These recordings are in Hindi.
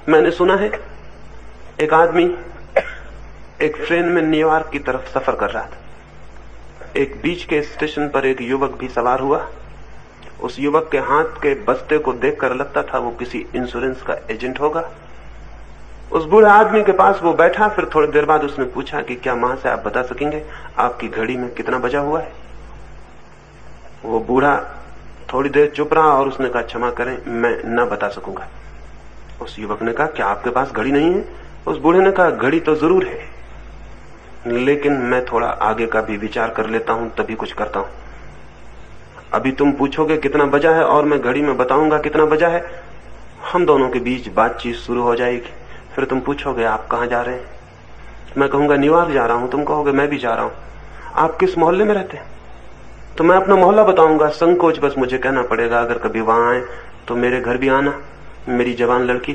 मैंने सुना है एक आदमी एक ट्रेन में न्यूयॉर्क की तरफ सफर कर रहा था। एक बीच के स्टेशन पर एक युवक भी सवार हुआ। उस युवक के हाथ के बस्ते को देखकर लगता था वो किसी इंश्योरेंस का एजेंट होगा। उस बूढ़े आदमी के पास वो बैठा। फिर थोड़ी देर बाद उसने पूछा कि क्या मां से आप बता सकेंगे आपकी घड़ी में कितना बजा हुआ है? वो बूढ़ा थोड़ी देर चुप रहा और उसने कहा, क्षमा करें, मैं न बता सकूंगा। उस युवक ने कहा, क्या आपके पास घड़ी नहीं है? उस बूढ़े ने कहा, घड़ी तो जरूर है, लेकिन मैं थोड़ा आगे का भी विचार कर लेता हूं, तभी कुछ करता हूं। अभी तुम पूछोगे कितना बजा है और मैं घड़ी में बताऊंगा कितना बजा है। हम दोनों के बीच बातचीत शुरू हो जाएगी। फिर तुम पूछोगे आप कहां जा रहे हैं? मैं कहूंगा न्यूयॉर्क जा रहा हूं। तुम कहोगे मैं भी जा रहा हूं। आप किस मोहल्ले में रहते हैं? तो मैं अपना मोहल्ला बताऊंगा। संकोच बस मुझे कहना पड़ेगा, अगर कभी वहां आए तो मेरे घर भी आना। मेरी जवान लड़की,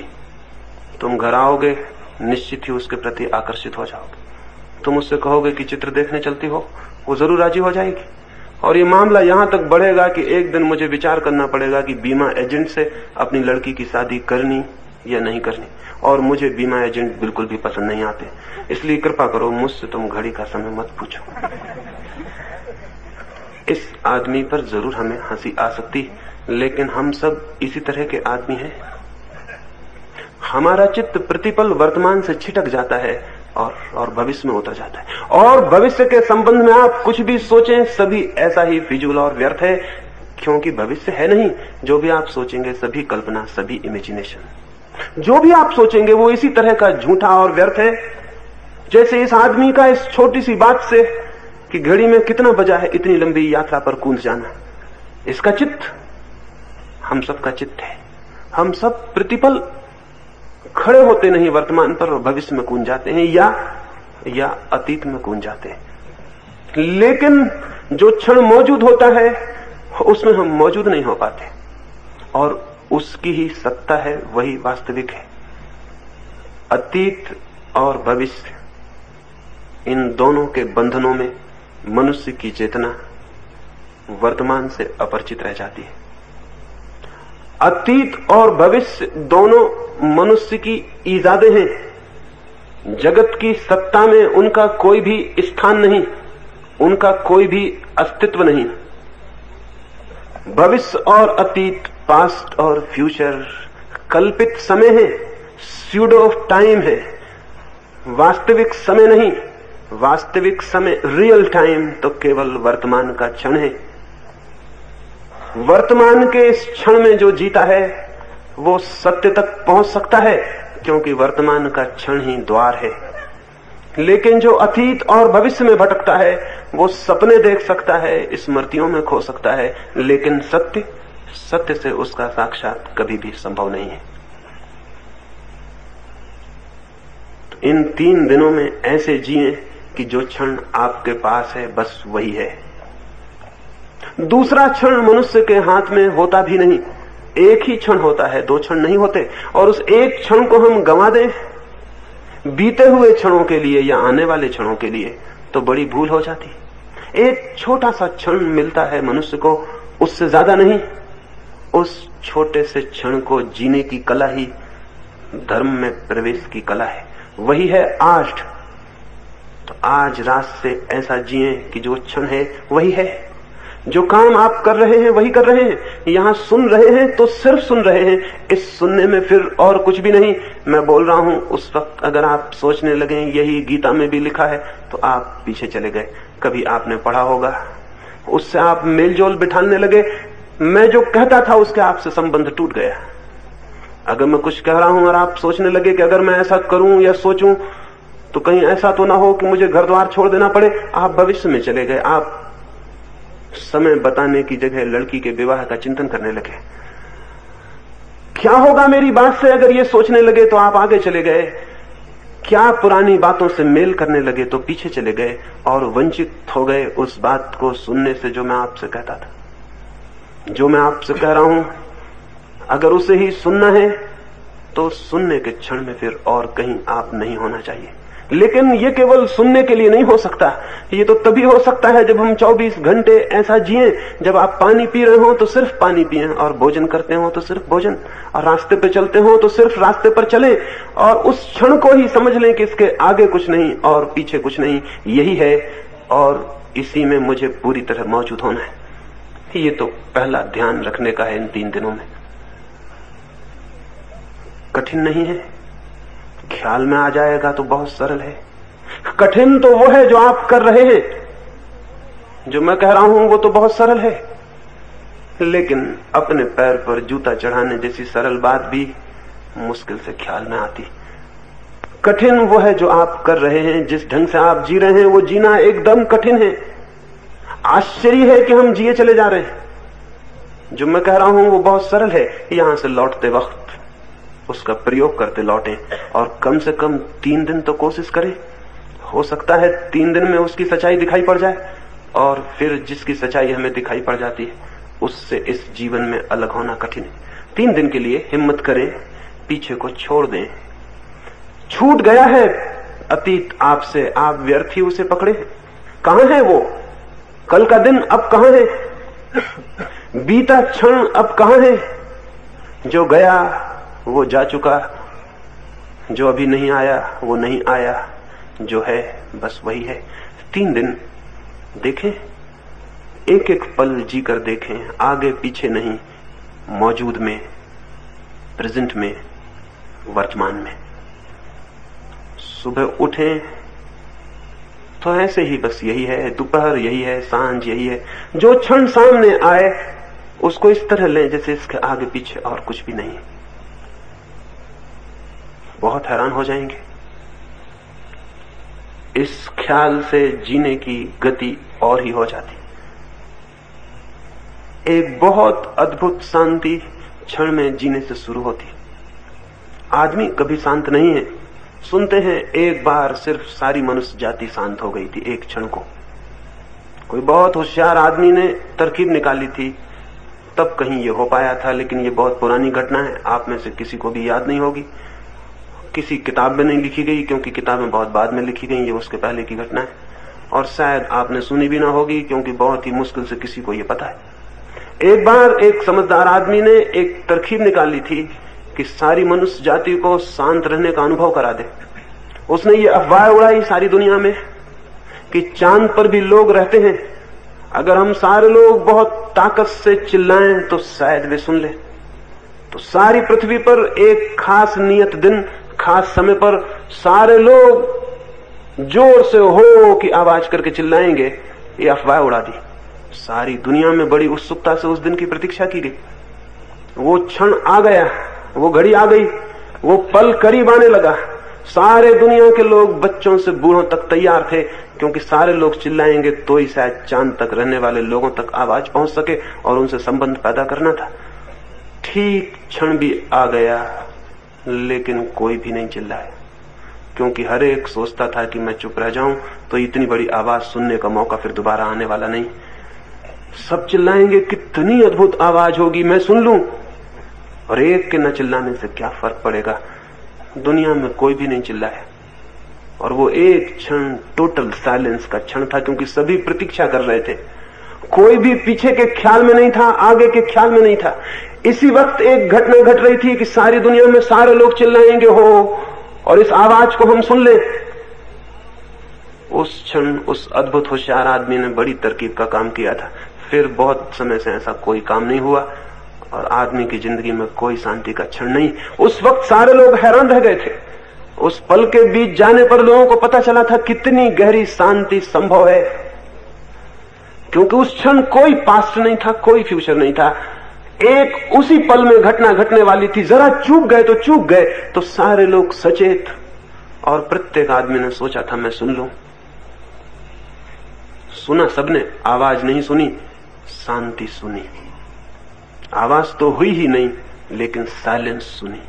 तुम घर आओगे, निश्चित ही उसके प्रति आकर्षित हो जाओगे। तुम उससे कहोगे कि चित्र देखने चलती हो, वो जरूर राजी हो जाएगी। और ये मामला यहां तक बढ़ेगा कि एक दिन मुझे विचार करना पड़ेगा कि बीमा एजेंट से अपनी लड़की की शादी करनी या नहीं करनी। और मुझे बीमा एजेंट बिल्कुल भी पसंद नहीं आते, इसलिए कृपा करो मुझसे तुम घड़ी का समय मत पूछो। इस आदमी पर जरूर हमें हंसी आ सकती है, लेकिन हम सब इसी तरह के आदमी हैं। हमारा चित्त प्रतिपल वर्तमान से छिटक जाता है और भविष्य में उतर जाता है। और भविष्य के संबंध में आप कुछ भी सोचें, सभी ऐसा ही फिजूल और व्यर्थ है, क्योंकि भविष्य है नहीं। जो भी आप सोचेंगे सभी कल्पना, सभी इमेजिनेशन। जो भी आप सोचेंगे वो इसी तरह का झूठा और व्यर्थ है, जैसे इस आदमी का इस छोटी सी बात से कि घड़ी में कितना बजा है, इतनी लंबी यात्रा पर कूद जाना। इसका चित्त हम सब का चित्त है। हम सब प्रतिपल खड़े होते नहीं वर्तमान पर और भविष्य में कूद जाते हैं या अतीत में कूद जाते हैं। लेकिन जो क्षण मौजूद होता है उसमें हम मौजूद नहीं हो पाते, और उसकी ही सत्ता है, वही वास्तविक है। अतीत और भविष्य, इन दोनों के बंधनों में मनुष्य की चेतना वर्तमान से अपरिचित रह जाती है। अतीत और भविष्य दोनों मनुष्य की ईजादें हैं। जगत की सत्ता में उनका कोई भी स्थान नहीं, उनका कोई भी अस्तित्व नहीं। भविष्य और अतीत, पास्ट और फ्यूचर कल्पित समय है, स्यूडो टाइम है, वास्तविक समय नहीं। वास्तविक समय, रियल टाइम तो केवल वर्तमान का क्षण है। वर्तमान के इस क्षण में जो जीता है वो सत्य तक पहुंच सकता है, क्योंकि वर्तमान का क्षण ही द्वार है। लेकिन जो अतीत और भविष्य में भटकता है वो सपने देख सकता है, स्मृतियों में खो सकता है, लेकिन सत्य से उसका साक्षात कभी भी संभव नहीं है। तो इन 3 दिनों में ऐसे जिए कि जो क्षण आपके पास है बस वही है। दूसरा क्षण मनुष्य के हाथ में होता भी नहीं। एक ही क्षण होता है, 2 क्षण नहीं होते। और उस एक क्षण को हम गंवा दें बीते हुए क्षणों के लिए या आने वाले क्षणों के लिए, तो बड़ी भूल हो जाती। एक छोटा सा क्षण मिलता है मनुष्य को, उससे ज्यादा नहीं। उस छोटे से क्षण को जीने की कला ही धर्म में प्रवेश की कला है। वही है आज। तो आज रात से ऐसा जिए कि जो क्षण है वही है। जो काम आप कर रहे हैं वही कर रहे हैं। यहां सुन रहे हैं तो सिर्फ सुन रहे हैं। इस सुनने में फिर और कुछ भी नहीं। मैं बोल रहा हूं, उस वक्त अगर आप सोचने लगे यही गीता में भी लिखा है, तो आप पीछे चले गए। कभी आपने पढ़ा होगा, उससे आप मेलजोल बिठाने लगे। मैं जो कहता था उसके आपसे संबंध टूट गया। अगर मैं कुछ कह रहा हूं और आप सोचने लगे कि अगर मैं ऐसा करूं या सोचूं तो कहीं ऐसा तो ना हो कि मुझे घर द्वार छोड़ देना पड़े, आप भविष्य में चले गए। आप समय बताने की जगह लड़की के विवाह का चिंतन करने लगे। क्या होगा मेरी बात से अगर ये सोचने लगे तो आप आगे चले गए। क्या पुरानी बातों से मेल करने लगे तो पीछे चले गए और वंचित हो गए उस बात को सुनने से जो मैं आपसे कहता था। जो मैं आपसे कह रहा हूं, अगर उसे ही सुनना है तो सुनने के क्षण में फिर और कहीं आप नहीं होना चाहिए। लेकिन ये केवल सुनने के लिए नहीं हो सकता। ये तो तभी हो सकता है जब हम 24 घंटे ऐसा जिएं, जब आप पानी पी रहे हो तो सिर्फ पानी पिएं, और भोजन करते हो तो सिर्फ भोजन, और रास्ते पे चलते हो तो सिर्फ रास्ते पर चलें, और उस क्षण को ही समझ लें कि इसके आगे कुछ नहीं और पीछे कुछ नहीं, यही है और इसी में मुझे पूरी तरह मौजूद होना है। ये तो पहला ध्यान रखने का है इन 3 दिनों में। कठिन नहीं है, ख्याल में आ जाएगा तो बहुत सरल है। कठिन तो वो है जो आप कर रहे हैं, जो मैं कह रहा हूं वो तो बहुत सरल है, लेकिन अपने पैर पर जूता चढ़ाने जैसी सरल बात भी मुश्किल से ख्याल में आती। कठिन वो है जो आप कर रहे हैं, जिस ढंग से आप जी रहे हैं वो जीना एकदम कठिन है। आश्चर्य है कि हम जिए चले जा रहे हैं। जो मैं कह रहा हूं वो बहुत सरल है। यहां से लौटते वक्त उसका प्रयोग करते लौटें, और कम से कम 3 दिन तो कोशिश करें। हो सकता है 3 दिन में उसकी सच्चाई दिखाई पड़ जाए, और फिर जिसकी सच्चाई हमें दिखाई पड़ जाती है उससे इस जीवन में अलग होना कठिन है। 3 दिन के लिए हिम्मत करें, पीछे को छोड़ दें। छूट गया है अतीत आपसे, आप व्यर्थ ही उसे पकड़े। कहां है वो? कल का दिन अब कहां है? बीता क्षण अब कहां है? जो गया वो जा चुका, जो अभी नहीं आया वो नहीं आया, जो है बस वही है। 3 दिन देखें, एक एक पल जीकर देखें, आगे पीछे नहीं, मौजूद में, प्रेजेंट में, वर्तमान में। सुबह उठें तो ऐसे ही बस यही है, दोपहर यही है, सांझ यही है। जो क्षण सामने आए उसको इस तरह लें जैसे इसके आगे पीछे और कुछ भी नहीं। बहुत हैरान हो जाएंगे। इस ख्याल से जीने की गति और ही हो जाती। एक बहुत अद्भुत शांति क्षण में जीने से शुरू होती। आदमी कभी शांत नहीं है। सुनते हैं एक बार सिर्फ सारी मनुष्य जाति शांत हो गई थी एक क्षण को। कोई बहुत होशियार आदमी ने तरकीब निकाली थी, तब कहीं ये हो पाया था, लेकिन ये बहुत पुरानी घटना है, आप में से किसी को भी याद नहीं होगी। किसी किताब में नहीं लिखी गई, क्योंकि किताबें बहुत बाद में लिखी गई, ये उसके पहले की घटना है, और शायद आपने सुनी भी ना होगी, क्योंकि बहुत ही मुश्किल से किसी को ये पता है। एक बार एक समझदार आदमी ने एक तरकीब निकाली थी कि सारी मनुष्य जाति को शांत रहने का अनुभव करा दे। उसने ये अफवाह उड़ाई सारी दुनिया में कि चांद पर भी लोग रहते हैं, अगर हम सारे लोग बहुत ताकत से चिल्लाएं तो शायद वे सुन ले। तो सारी पृथ्वी पर एक खास नियत दिन, खास समय पर सारे लोग जोर से हो की आवाज करके चिल्लाएंगे। ये अफवाह उड़ा दी। सारी दुनिया में बड़ी उत्सुकता से उस दिन की प्रतीक्षा की गई। वो क्षण आ गया, वो घड़ी आ गई, वो पल करीब आने लगा। सारे दुनिया के लोग बच्चों से बूढ़ों तक तैयार थे, क्योंकि सारे लोग चिल्लाएंगे तो ही शायद चांद तक रहने वाले लोगों तक आवाज पहुंच सके और उनसे संबंध पैदा करना था। ठीक क्षण भी आ गया, लेकिन कोई भी नहीं चिल्लाया, क्योंकि हर एक सोचता था कि मैं चुप रह जाऊं तो इतनी बड़ी आवाज सुनने का मौका फिर दोबारा आने वाला नहीं। सब चिल्लाएंगे, कितनी अद्भुत आवाज होगी, मैं सुन लूं। और एक के न चिल्लाने से क्या फर्क पड़ेगा। दुनिया में कोई भी नहीं चिल्लाया, और वो एक क्षण टोटल साइलेंस का क्षण था, क्योंकि सभी प्रतीक्षा कर रहे थे। कोई भी पीछे के ख्याल में नहीं था, आगे के ख्याल में नहीं था। इसी वक्त एक घटना घट रही थी कि सारी दुनिया में सारे लोग चिल्लाएंगे हो, और इस आवाज को हम सुन लें। उस क्षण उस अद्भुत होशियार आदमी ने बड़ी तरकीब का काम किया था। फिर बहुत समय से ऐसा कोई काम नहीं हुआ, और आदमी की जिंदगी में कोई शांति का क्षण नहीं। उस वक्त सारे लोग हैरान रह गए थे। उस पल के बीच जाने पर लोगों को पता चला था कितनी गहरी शांति संभव है, क्योंकि उस क्षण कोई पास्ट नहीं था, कोई फ्यूचर नहीं था। एक उसी पल में घटना घटने वाली थी। जरा चूक गए तो चूक गए, तो सारे लोग सचेत, और प्रत्येक आदमी ने सोचा था मैं सुन लूं। सुना सबने, आवाज नहीं सुनी, शांति सुनी। आवाज तो हुई ही नहीं, लेकिन साइलेंस सुनी।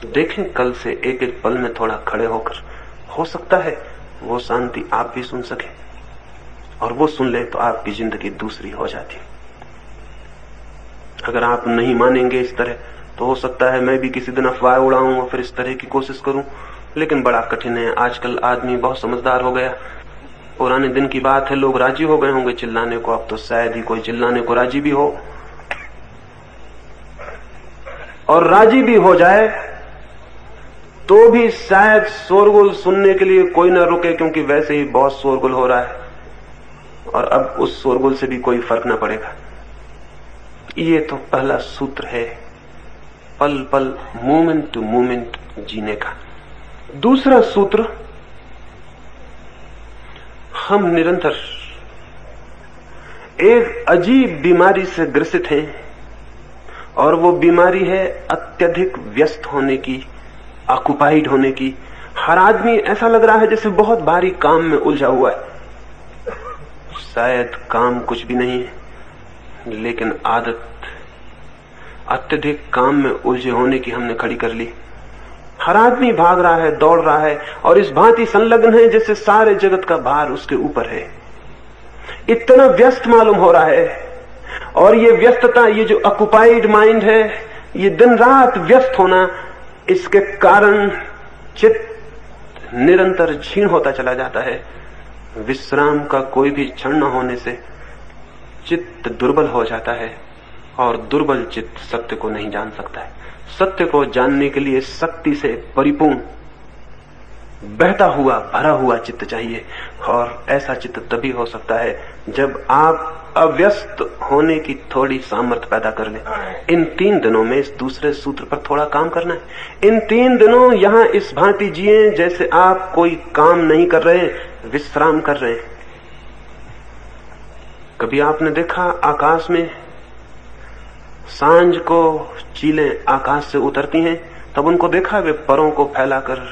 देखें कल से एक एक पल में थोड़ा खड़े होकर, हो सकता है वो शांति आप भी सुन सके, और वो सुन ले तो आपकी जिंदगी दूसरी हो जाती। अगर आप नहीं मानेंगे इस तरह, तो हो सकता है मैं भी किसी दिन अफवाह उड़ाऊं और फिर इस तरह की कोशिश करूं, लेकिन बड़ा कठिन है। आजकल आदमी बहुत समझदार हो गया। पुराने दिन की बात है, लोग राजी हो गए होंगे चिल्लाने को, अब तो शायद ही कोई चिल्लाने को राजी भी हो। और राजी भी हो जाए तो भी शायद शोरगुल सुनने के लिए कोई ना रुके, क्योंकि वैसे ही बहुत शोरगुल हो रहा है और अब उस शोरगुल से भी कोई फर्क ना पड़ेगा। ये तो पहला सूत्र है, पल पल मोमेंट टू मोमेंट जीने का। दूसरा सूत्र, हम निरंतर एक अजीब बीमारी से ग्रसित हैं और वो बीमारी है अत्यधिक व्यस्त होने की, ऑक्युपाइड होने की। हर आदमी ऐसा लग रहा है जैसे बहुत भारी काम में उलझा हुआ है। शायद काम कुछ भी नहीं है, लेकिन आदत अत्यधिक काम में उलझे होने की हमने खड़ी कर ली। हर आदमी भाग रहा है, दौड़ रहा है और इस भांति संलग्न है जैसे सारे जगत का भार उसके ऊपर है। इतना व्यस्त मालूम हो रहा है। और ये व्यस्तता, ये जो ऑक्युपाइड माइंड है, ये दिन रात व्यस्त होना, इसके कारण चित्त निरंतर क्षीण होता चला जाता है। विश्राम का कोई भी क्षण न होने से चित्त दुर्बल हो जाता है और दुर्बल चित्त सत्य को नहीं जान सकता है। सत्य को जानने के लिए शक्ति से परिपूर्ण, बहता हुआ, भरा हुआ चित्त चाहिए। और ऐसा चित्त तभी हो सकता है जब आप अव्यस्त होने की थोड़ी सामर्थ्य पैदा कर लें। इन 3 दिनों में इस दूसरे सूत्र पर थोड़ा काम करना है। इन 3 दिनों यहां इस भांति जिए जैसे आप कोई काम नहीं कर रहे, विश्राम कर रहे हैं। कभी आपने देखा आकाश में सांझ को चीलें आकाश से उतरती हैं, तब उनको देखा वे परों को फैलाकर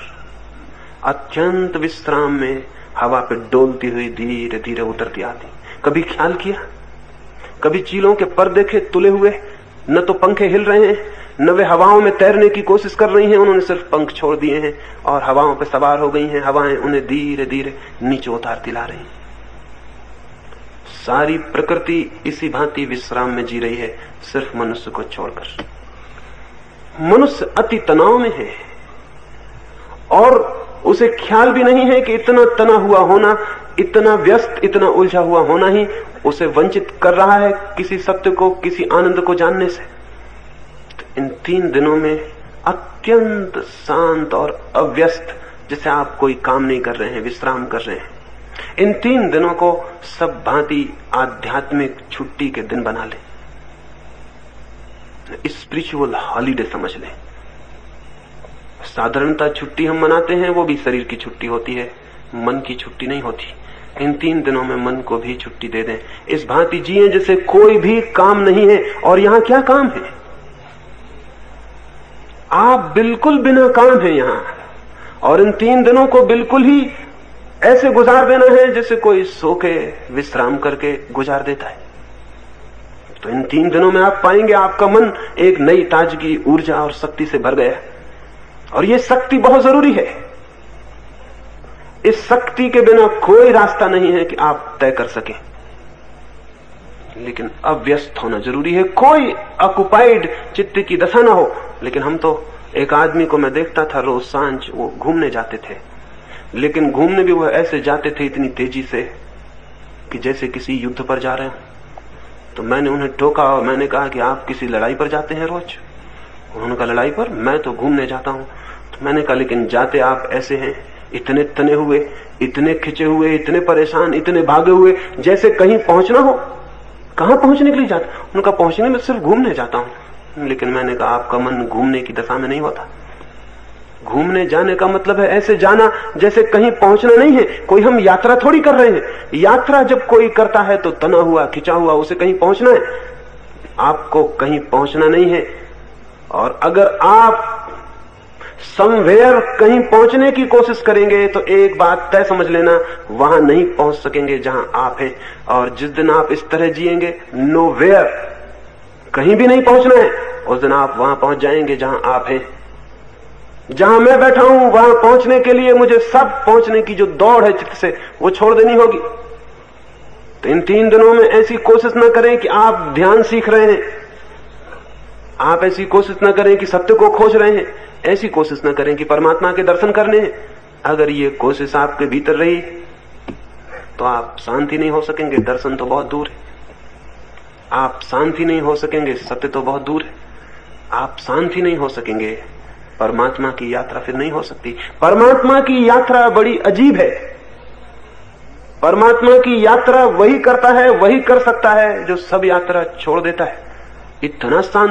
अत्यंत विश्राम में हवा पे डोलती हुई धीरे धीरे उतरती आती। कभी ख्याल किया? कभी चीलों के पर देखे तुले हुए? न तो पंखे हिल रहे हैं, न वे हवाओं में तैरने की कोशिश कर रही हैं, उन्होंने सिर्फ पंख छोड़ दिए हैं और हवाओं पे सवार हो गई हैं। हवाएं उन्हें धीरे धीरे नीचे उतारती ला रही हैं। सारी प्रकृति इसी भांति विश्राम में जी रही है, सिर्फ मनुष्य को छोड़कर। मनुष्य अति तनाव में है और उसे ख्याल भी नहीं है कि इतना तना हुआ होना, इतना व्यस्त, इतना उलझा हुआ होना ही उसे वंचित कर रहा है किसी सत्य को, किसी आनंद को जानने से। तो इन 3 दिनों में अत्यंत शांत और अव्यस्त, जैसे आप कोई काम नहीं कर रहे हैं, विश्राम कर रहे हैं, इन 3 दिनों को सब भांति आध्यात्मिक छुट्टी के दिन बना लें, स्पिरिचुअल हॉलीडे समझ लें। साधारणतः छुट्टी हम मनाते हैं वो भी शरीर की छुट्टी होती है, मन की छुट्टी नहीं होती। इन 3 दिनों में मन को भी छुट्टी दे दें। इस भांति जिए जैसे कोई भी काम नहीं है। और यहां क्या काम है? आप बिल्कुल बिना काम है यहां। और इन 3 दिनों को बिल्कुल ही ऐसे गुजार देना है जैसे कोई सो के विश्राम करके गुजार देता है। तो इन 3 दिनों में आप पाएंगे आपका मन एक नई ताजगी, ऊर्जा और शक्ति से भर गया। और ये शक्ति बहुत जरूरी है। इस शक्ति के बिना कोई रास्ता नहीं है कि आप तय कर सकें। लेकिन अव्यस्त होना जरूरी है, कोई ऑक्युपाइड चित्त की दशा ना हो। लेकिन हम तो, एक आदमी को मैं देखता था रोज सांझ वो घूमने जाते थे, लेकिन घूमने भी वो ऐसे जाते थे इतनी तेजी से कि जैसे किसी युद्ध पर जा रहे हैं। तो मैंने उन्हें टोका और मैंने कहा कि आप किसी लड़ाई पर जाते हैं रोज? उन्होंने कहा लड़ाई पर? मैं तो घूमने जाता हूं। तो मैंने कहा लेकिन जाते आप ऐसे हैं, इतने तने हुए, इतने खिंचे हुए, इतने परेशान, इतने भागे हुए, जैसे कहीं पहुंचना हो। कहां पहुंचने के लिए जाते? उनका पहुंचने में सिर्फ घूमने जाता हूं। लेकिन मैंने कहा आपका मन घूमने की दशा में नहीं होता। घूमने जाने का मतलब है ऐसे जाना जैसे कहीं पहुंचना नहीं है। कोई हम यात्रा थोड़ी कर रहे हैं। यात्रा जब कोई करता है तो तना हुआ, खिंचा हुआ, उसे कहीं पहुंचना है। आपको कहीं पहुंचना नहीं है। और अगर आप समवेयर कहीं पहुंचने की कोशिश करेंगे तो एक बात तय समझ लेना, वहां नहीं पहुंच सकेंगे जहां आप हैं। और जिस दिन आप इस तरह जिएंगे, नोवेयर, कहीं भी नहीं पहुंचना है, उस दिन आप वहां पहुंच जाएंगे जहां आप हैं। जहां मैं बैठा हूं वहां पहुंचने के लिए मुझे सब पहुंचने की जो दौड़ है चित्त से, वो छोड़ देनी होगी। तो इन 3 दिनों में ऐसी कोशिश न करें कि आप ध्यान सीख रहे हैं, आप ऐसी कोशिश न करें कि सत्य को खोज रहे हैं। ऐसी कोशिश न करें कि परमात्मा के दर्शन करने हैं। अगर ये कोशिश आपके भीतर रही तो आप शांति नहीं हो सकेंगे, दर्शन तो बहुत दूर है। आप शांति नहीं हो सकेंगे, सत्य तो बहुत दूर है। आप शांति नहीं हो सकेंगे, परमात्मा की यात्रा फिर नहीं हो सकती। परमात्मा की यात्रा बड़ी अजीब है। परमात्मा की यात्रा वही करता है, वही कर सकता है जो सब यात्रा छोड़ देता है। इतना शांत